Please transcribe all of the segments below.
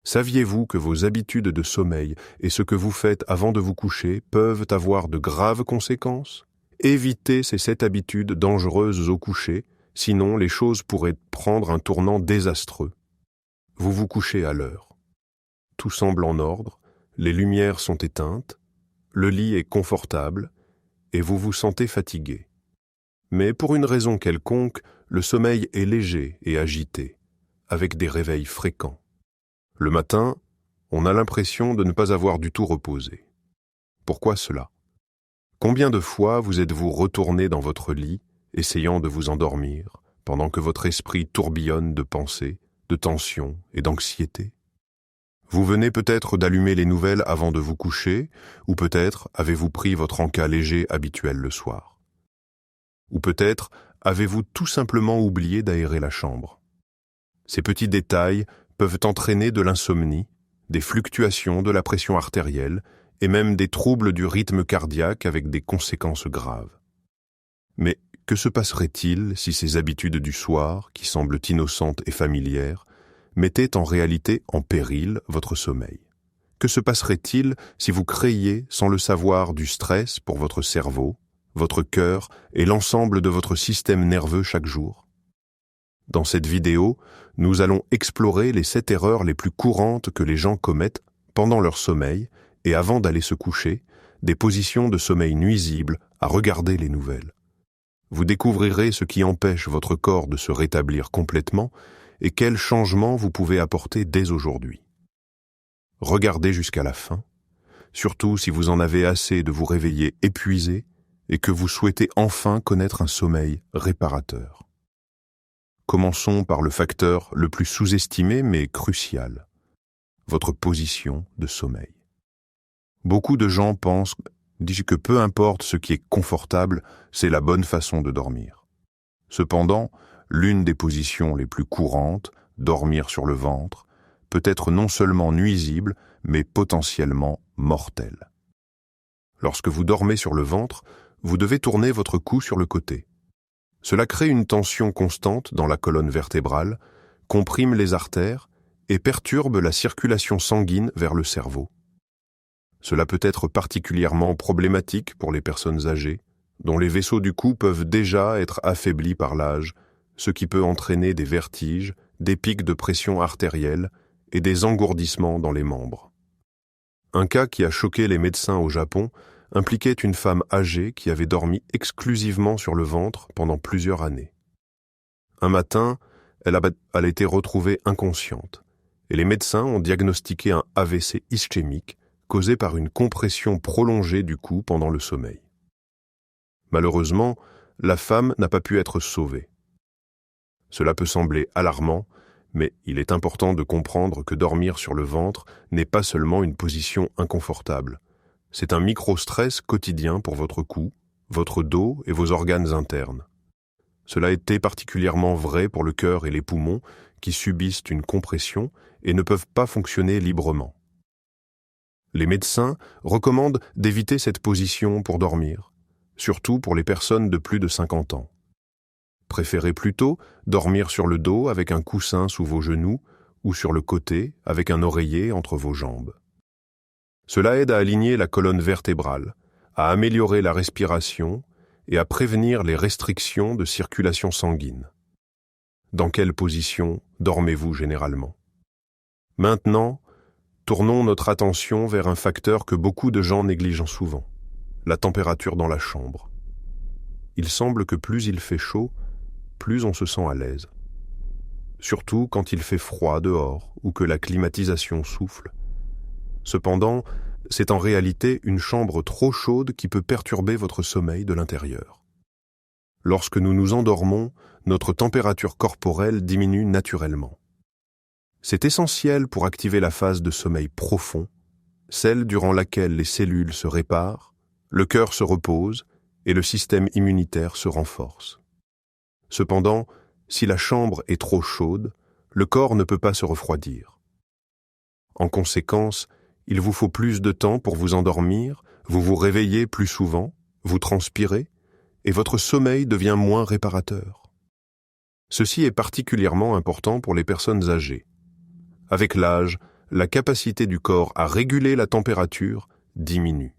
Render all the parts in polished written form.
Saviez-vous que vos habitudes de sommeil et ce que vous faites avant de vous coucher peuvent avoir de graves conséquences? Évitez ces 7 habitudes dangereuses au coucher, sinon les choses pourraient prendre un tournant désastreux. Vous vous couchez à l'heure. Tout semble en ordre, les lumières sont éteintes, le lit est confortable et vous vous sentez fatigué. Mais pour une raison quelconque, le sommeil est léger et agité, avec des réveils fréquents. Le matin, on a l'impression de ne pas avoir du tout reposé. Pourquoi cela? Combien de fois vous êtes-vous retourné dans votre lit, essayant de vous endormir, pendant que votre esprit tourbillonne de pensées, de tensions et d'anxiété? Vous venez peut-être d'allumer les nouvelles avant de vous coucher, ou peut-être avez-vous pris votre encas léger habituel le soir. Ou peut-être avez-vous tout simplement oublié d'aérer la chambre. Ces petits détails peuvent entraîner de l'insomnie, des fluctuations de la pression artérielle et même des troubles du rythme cardiaque avec des conséquences graves. Mais que se passerait-il si ces habitudes du soir, qui semblent innocentes et familières, mettaient en réalité en péril votre sommeil? Que se passerait-il si vous créiez, sans le savoir, du stress pour votre cerveau, votre cœur et l'ensemble de votre système nerveux chaque jour? Dans cette vidéo, nous allons explorer les 7 erreurs les plus courantes que les gens commettent pendant leur sommeil et avant d'aller se coucher, des positions de sommeil nuisibles à regarder les nouvelles. Vous découvrirez ce qui empêche votre corps de se rétablir complètement et quels changements vous pouvez apporter dès aujourd'hui. Regardez jusqu'à la fin, surtout si vous en avez assez de vous réveiller épuisé et que vous souhaitez enfin connaître un sommeil réparateur. Commençons par le facteur le plus sous-estimé mais crucial, votre position de sommeil. Beaucoup de gens pensent que peu importe ce qui est confortable, c'est la bonne façon de dormir. Cependant, l'une des positions les plus courantes, dormir sur le ventre, peut être non seulement nuisible, mais potentiellement mortelle. Lorsque vous dormez sur le ventre, vous devez tourner votre cou sur le côté. Cela crée une tension constante dans la colonne vertébrale, comprime les artères et perturbe la circulation sanguine vers le cerveau. Cela peut être particulièrement problématique pour les personnes âgées, dont les vaisseaux du cou peuvent déjà être affaiblis par l'âge, ce qui peut entraîner des vertiges, des pics de pression artérielle et des engourdissements dans les membres. Un cas qui a choqué les médecins au Japon impliquait une femme âgée qui avait dormi exclusivement sur le ventre pendant plusieurs années. Un matin, elle a été retrouvée inconsciente, et les médecins ont diagnostiqué un AVC ischémique causé par une compression prolongée du cou pendant le sommeil. Malheureusement, la femme n'a pas pu être sauvée. Cela peut sembler alarmant, mais il est important de comprendre que dormir sur le ventre n'est pas seulement une position inconfortable. C'est un micro-stress quotidien pour votre cou, votre dos et vos organes internes. Cela était particulièrement vrai pour le cœur et les poumons qui subissent une compression et ne peuvent pas fonctionner librement. Les médecins recommandent d'éviter cette position pour dormir, surtout pour les personnes de plus de 50 ans. Préférez plutôt dormir sur le dos avec un coussin sous vos genoux ou sur le côté avec un oreiller entre vos jambes. Cela aide à aligner la colonne vertébrale, à améliorer la respiration et à prévenir les restrictions de circulation sanguine. Dans quelle position dormez-vous généralement? Maintenant, tournons notre attention vers un facteur que beaucoup de gens négligent souvent, la température dans la chambre. Il semble que plus il fait chaud, plus on se sent à l'aise. Surtout quand il fait froid dehors ou que la climatisation souffle. Cependant, c'est en réalité une chambre trop chaude qui peut perturber votre sommeil de l'intérieur. Lorsque nous nous endormons, notre température corporelle diminue naturellement. C'est essentiel pour activer la phase de sommeil profond, celle durant laquelle les cellules se réparent, le cœur se repose et le système immunitaire se renforce. Cependant, si la chambre est trop chaude, le corps ne peut pas se refroidir. En conséquence, il vous faut plus de temps pour vous endormir, vous vous réveillez plus souvent, vous transpirez, et votre sommeil devient moins réparateur. Ceci est particulièrement important pour les personnes âgées. Avec l'âge, la capacité du corps à réguler la température diminue.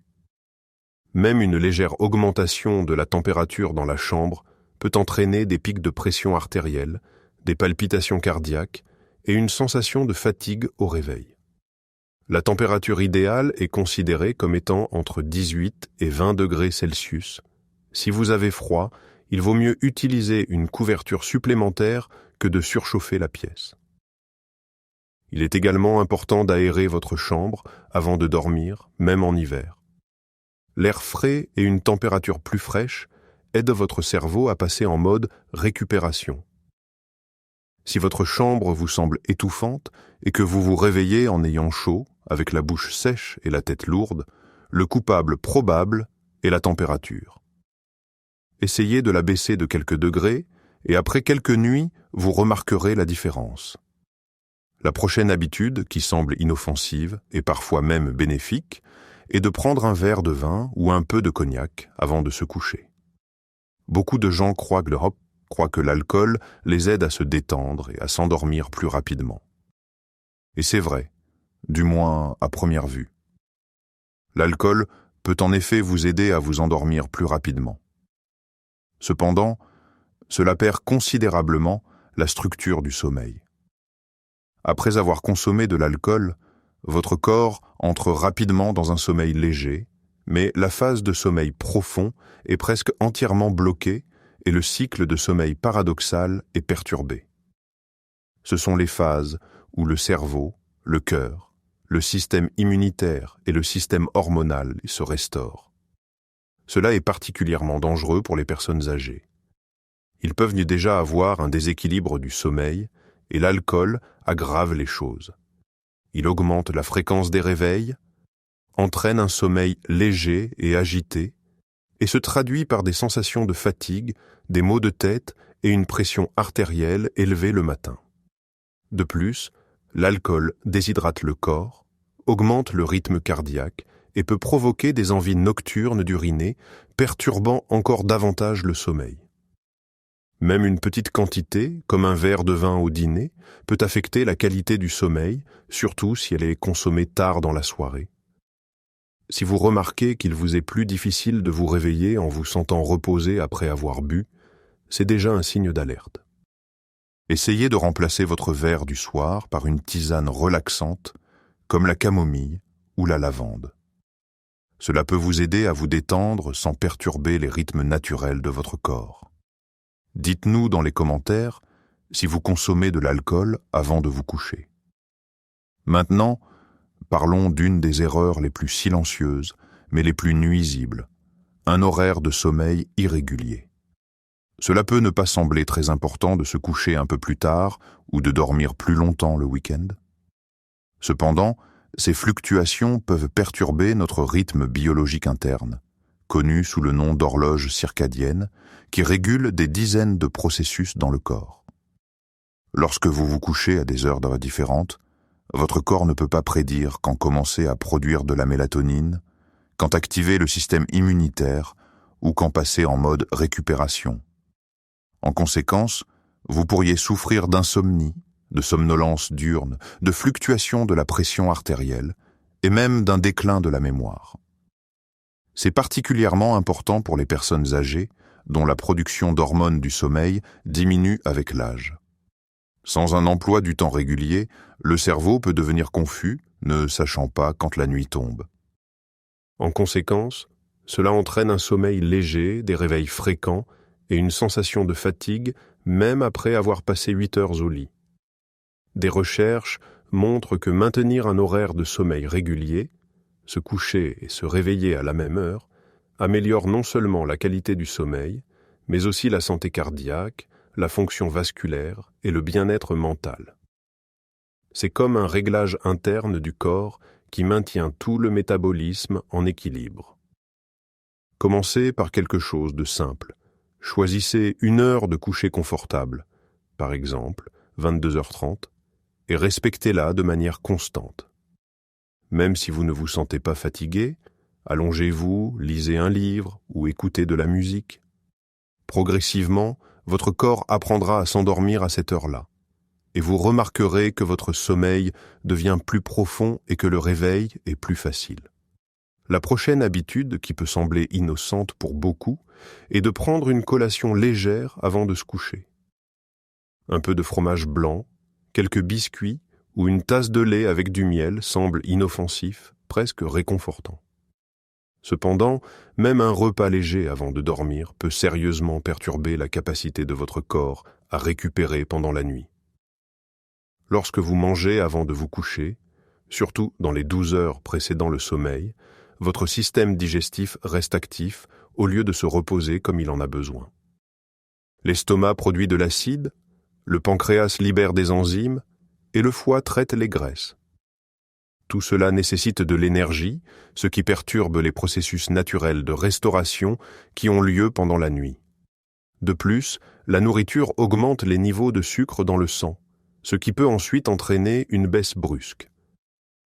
Même une légère augmentation de la température dans la chambre peut entraîner des pics de pression artérielle, des palpitations cardiaques et une sensation de fatigue au réveil. La température idéale est considérée comme étant entre 18 et 20 degrés Celsius. Si vous avez froid, il vaut mieux utiliser une couverture supplémentaire que de surchauffer la pièce. Il est également important d'aérer votre chambre avant de dormir, même en hiver. L'air frais et une température plus fraîche aident votre cerveau à passer en mode récupération. Si votre chambre vous semble étouffante et que vous vous réveillez en ayant chaud, avec la bouche sèche et la tête lourde, le coupable probable est la température. Essayez de la baisser de quelques degrés et après quelques nuits, vous remarquerez la différence. La prochaine habitude, qui semble inoffensive et parfois même bénéfique, est de prendre un verre de vin ou un peu de cognac avant de se coucher. Beaucoup de gens croient que l'alcool les aide à se détendre et à s'endormir plus rapidement. Et c'est vrai, du moins à première vue. L'alcool peut en effet vous aider à vous endormir plus rapidement. Cependant, cela perd considérablement la structure du sommeil. Après avoir consommé de l'alcool, votre corps entre rapidement dans un sommeil léger, mais la phase de sommeil profond est presque entièrement bloquée et le cycle de sommeil paradoxal est perturbé. Ce sont les phases où le cerveau, le cœur, le système immunitaire et le système hormonal se restaurent. Cela est particulièrement dangereux pour les personnes âgées. Ils peuvent déjà avoir un déséquilibre du sommeil et l'alcool aggrave les choses. Il augmente la fréquence des réveils, entraîne un sommeil léger et agité et se traduit par des sensations de fatigue, des maux de tête et une pression artérielle élevée le matin. De plus, l'alcool déshydrate le corps, augmente le rythme cardiaque et peut provoquer des envies nocturnes d'uriner, perturbant encore davantage le sommeil. Même une petite quantité, comme un verre de vin au dîner, peut affecter la qualité du sommeil, surtout si elle est consommée tard dans la soirée. Si vous remarquez qu'il vous est plus difficile de vous réveiller en vous sentant reposé après avoir bu, c'est déjà un signe d'alerte. Essayez de remplacer votre verre du soir par une tisane relaxante, comme la camomille ou la lavande. Cela peut vous aider à vous détendre sans perturber les rythmes naturels de votre corps. Dites-nous dans les commentaires si vous consommez de l'alcool avant de vous coucher. Maintenant, parlons d'une des erreurs les plus silencieuses, mais les plus nuisibles, un horaire de sommeil irrégulier. Cela peut ne pas sembler très important de se coucher un peu plus tard ou de dormir plus longtemps le week-end. Cependant, ces fluctuations peuvent perturber notre rythme biologique interne, connu sous le nom d'horloge circadienne, qui régule des dizaines de processus dans le corps. Lorsque vous vous couchez à des heures différentes, votre corps ne peut pas prédire quand commencer à produire de la mélatonine, quand activer le système immunitaire ou quand passer en mode récupération. En conséquence, vous pourriez souffrir d'insomnie, de somnolence diurne, de fluctuations de la pression artérielle et même d'un déclin de la mémoire. C'est particulièrement important pour les personnes âgées dont la production d'hormones du sommeil diminue avec l'âge. Sans un emploi du temps régulier, le cerveau peut devenir confus, ne sachant pas quand la nuit tombe. En conséquence, cela entraîne un sommeil léger, des réveils fréquents et une sensation de fatigue même après avoir passé 8 heures au lit. Des recherches montrent que maintenir un horaire de sommeil régulier, se coucher et se réveiller à la même heure, améliore non seulement la qualité du sommeil, mais aussi la santé cardiaque, la fonction vasculaire et le bien-être mental. C'est comme un réglage interne du corps qui maintient tout le métabolisme en équilibre. Commencez par quelque chose de simple. Choisissez une heure de coucher confortable, par exemple 22h30, et respectez-la de manière constante. Même si vous ne vous sentez pas fatigué, allongez-vous, lisez un livre ou écoutez de la musique. Progressivement, votre corps apprendra à s'endormir à cette heure-là. et vous remarquerez que votre sommeil devient plus profond et que le réveil est plus facile. La prochaine habitude, qui peut sembler innocente pour beaucoup, est de prendre une collation légère avant de se coucher. Un peu de fromage blanc, quelques biscuits ou une tasse de lait avec du miel semble inoffensif, presque réconfortant. Cependant, même un repas léger avant de dormir peut sérieusement perturber la capacité de votre corps à récupérer pendant la nuit. Lorsque vous mangez avant de vous coucher, surtout dans les 12 heures précédant le sommeil, votre système digestif reste actif au lieu de se reposer comme il en a besoin. L'estomac produit de l'acide, le pancréas libère des enzymes et le foie traite les graisses. Tout cela nécessite de l'énergie, ce qui perturbe les processus naturels de restauration qui ont lieu pendant la nuit. De plus, la nourriture augmente les niveaux de sucre dans le sang, ce qui peut ensuite entraîner une baisse brusque.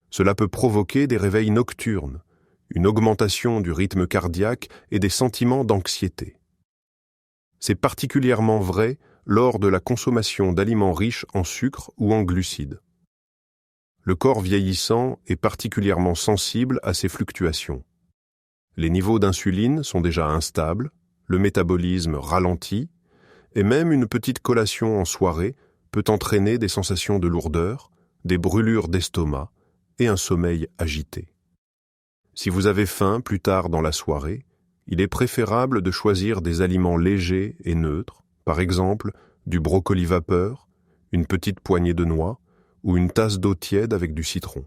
Cela peut provoquer des réveils nocturnes, une augmentation du rythme cardiaque et des sentiments d'anxiété. C'est particulièrement vrai lors de la consommation d'aliments riches en sucre ou en glucides. Le corps vieillissant est particulièrement sensible à ces fluctuations. Les niveaux d'insuline sont déjà instables, le métabolisme ralentit, et même une petite collation en soirée peut entraîner des sensations de lourdeur, des brûlures d'estomac et un sommeil agité. Si vous avez faim plus tard dans la soirée, il est préférable de choisir des aliments légers et neutres, par exemple du brocoli vapeur, une petite poignée de noix ou une tasse d'eau tiède avec du citron.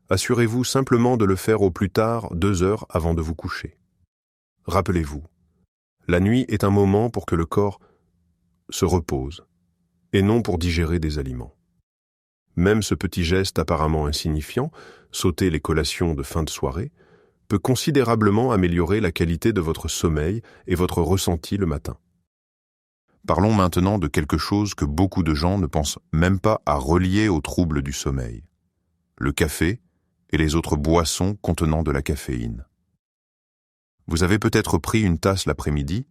Assurez-vous simplement de le faire au plus tard 2 heures avant de vous coucher. Rappelez-vous, la nuit est un moment pour que le corps se repose, et non pour digérer des aliments. Même ce petit geste apparemment insignifiant, sauter les collations de fin de soirée, peut considérablement améliorer la qualité de votre sommeil et votre ressenti le matin. Parlons maintenant de quelque chose que beaucoup de gens ne pensent même pas à relier aux troubles du sommeil: le café et les autres boissons contenant de la caféine. Vous avez peut-être pris une tasse l'après-midi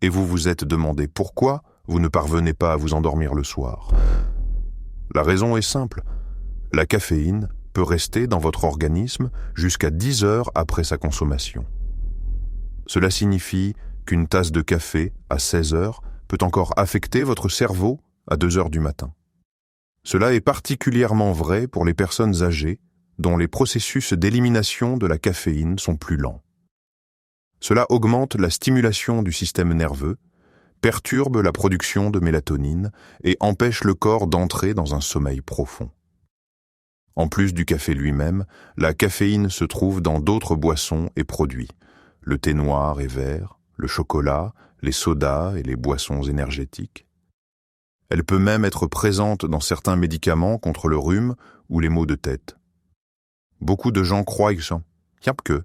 et vous vous êtes demandé pourquoi vous ne parvenez pas à vous endormir le soir. La raison est simple. La caféine peut rester dans votre organisme jusqu'à 10 heures après sa consommation. Cela signifie qu'une tasse de café à 16 heures peut encore affecter votre cerveau à 2 heures du matin. Cela est particulièrement vrai pour les personnes âgées dont les processus d'élimination de la caféine sont plus lents. Cela augmente la stimulation du système nerveux, perturbe la production de mélatonine et empêche le corps d'entrer dans un sommeil profond. En plus du café lui-même, la caféine se trouve dans d'autres boissons et produits: le thé noir et vert, le chocolat, les sodas et les boissons énergétiques. Elle peut même être présente dans certains médicaments contre le rhume ou les maux de tête. Beaucoup de gens croient que,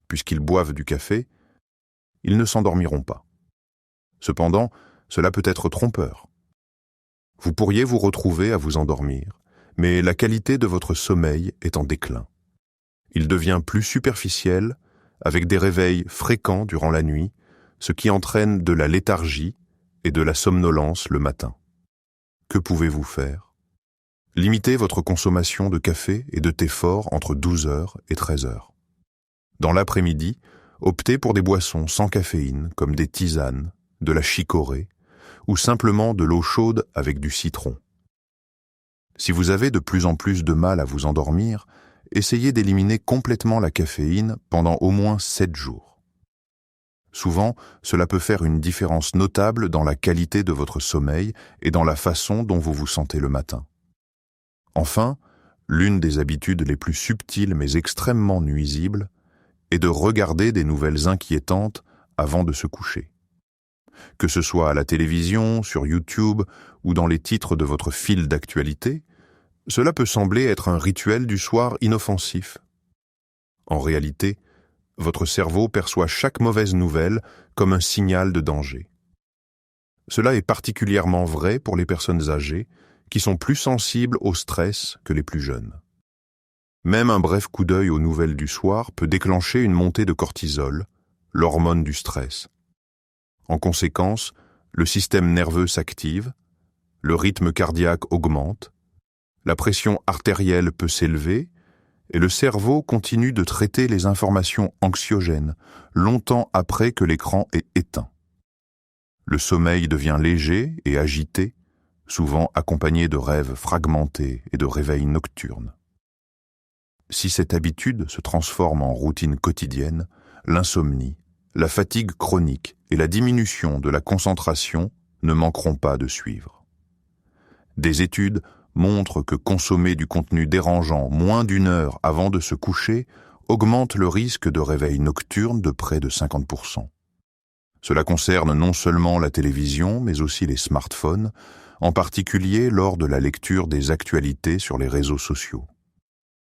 puisqu'ils boivent du café, ils ne s'endormiront pas. Cependant, cela peut être trompeur. Vous pourriez vous retrouver à vous endormir, mais la qualité de votre sommeil est en déclin. Il devient plus superficiel, avec des réveils fréquents durant la nuit, ce qui entraîne de la léthargie et de la somnolence le matin. Que pouvez-vous faire? Limitez votre consommation de café et de thé fort entre 12 heures et 13 heures. Dans l'après-midi, optez pour des boissons sans caféine comme des tisanes, de la chicorée ou simplement de l'eau chaude avec du citron. Si vous avez de plus en plus de mal à vous endormir, essayez d'éliminer complètement la caféine pendant au moins 7 jours. Souvent, cela peut faire une différence notable dans la qualité de votre sommeil et dans la façon dont vous vous sentez le matin. Enfin, l'une des habitudes les plus subtiles mais extrêmement nuisibles est de regarder des nouvelles inquiétantes avant de se coucher. Que ce soit à la télévision, sur YouTube ou dans les titres de votre fil d'actualité, cela peut sembler être un rituel du soir inoffensif. En réalité, votre cerveau perçoit chaque mauvaise nouvelle comme un signal de danger. Cela est particulièrement vrai pour les personnes âgées qui sont plus sensibles au stress que les plus jeunes. Même un bref coup d'œil aux nouvelles du soir peut déclencher une montée de cortisol, l'hormone du stress. En conséquence, le système nerveux s'active, le rythme cardiaque augmente, la pression artérielle peut s'élever et le cerveau continue de traiter les informations anxiogènes longtemps après que l'écran est éteint. Le sommeil devient léger et agité, souvent accompagné de rêves fragmentés et de réveils nocturnes. Si cette habitude se transforme en routine quotidienne, l'insomnie, la fatigue chronique et la diminution de la concentration ne manqueront pas de suivre. Des études montrent que consommer du contenu dérangeant moins d'une heure avant de se coucher augmente le risque de réveil nocturne de près de 50%. Cela concerne non seulement la télévision, mais aussi les smartphones, en particulier lors de la lecture des actualités sur les réseaux sociaux.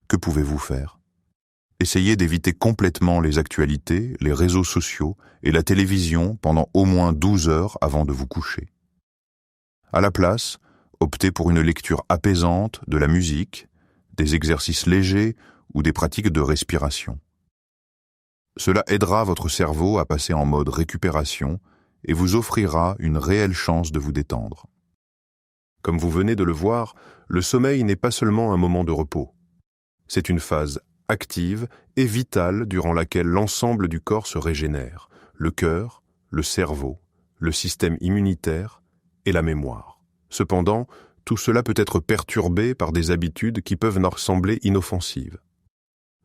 Que pouvez-vous faire? Essayez d'éviter complètement les actualités, les réseaux sociaux et la télévision pendant au moins 12 heures avant de vous coucher. À la place, optez pour une lecture apaisante, de la musique, des exercices légers ou des pratiques de respiration. Cela aidera votre cerveau à passer en mode récupération et vous offrira une réelle chance de vous détendre. Comme vous venez de le voir, le sommeil n'est pas seulement un moment de repos. C'est une phase active et vitale durant laquelle l'ensemble du corps se régénère, le cœur, le cerveau, le système immunitaire et la mémoire. Cependant, tout cela peut être perturbé par des habitudes qui peuvent leur sembler inoffensives.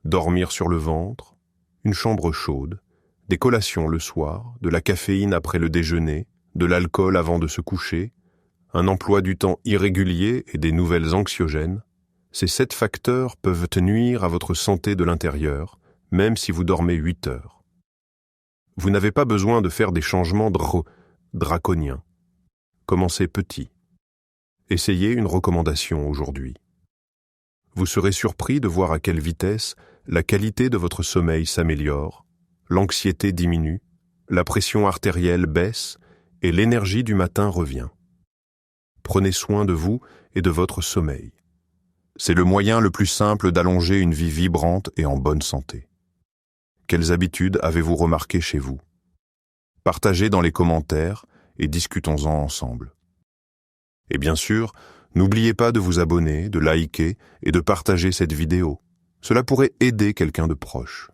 Dormir sur le ventre, une chambre chaude, des collations le soir, de la caféine après le déjeuner, de l'alcool avant de se coucher, un emploi du temps irrégulier et des nouvelles anxiogènes, ces 7 facteurs peuvent nuire à votre santé de l'intérieur, même si vous dormez 8 heures. Vous n'avez pas besoin de faire des changements draconiens. Commencez petit. Essayez une recommandation aujourd'hui. Vous serez surpris de voir à quelle vitesse la qualité de votre sommeil s'améliore, l'anxiété diminue, la pression artérielle baisse et l'énergie du matin revient. Prenez soin de vous et de votre sommeil. C'est le moyen le plus simple d'allonger une vie vibrante et en bonne santé. Quelles habitudes avez-vous remarquées chez vous? Partagez dans les commentaires et discutons-en ensemble. Et bien sûr, n'oubliez pas de vous abonner, de liker et de partager cette vidéo. Cela pourrait aider quelqu'un de proche.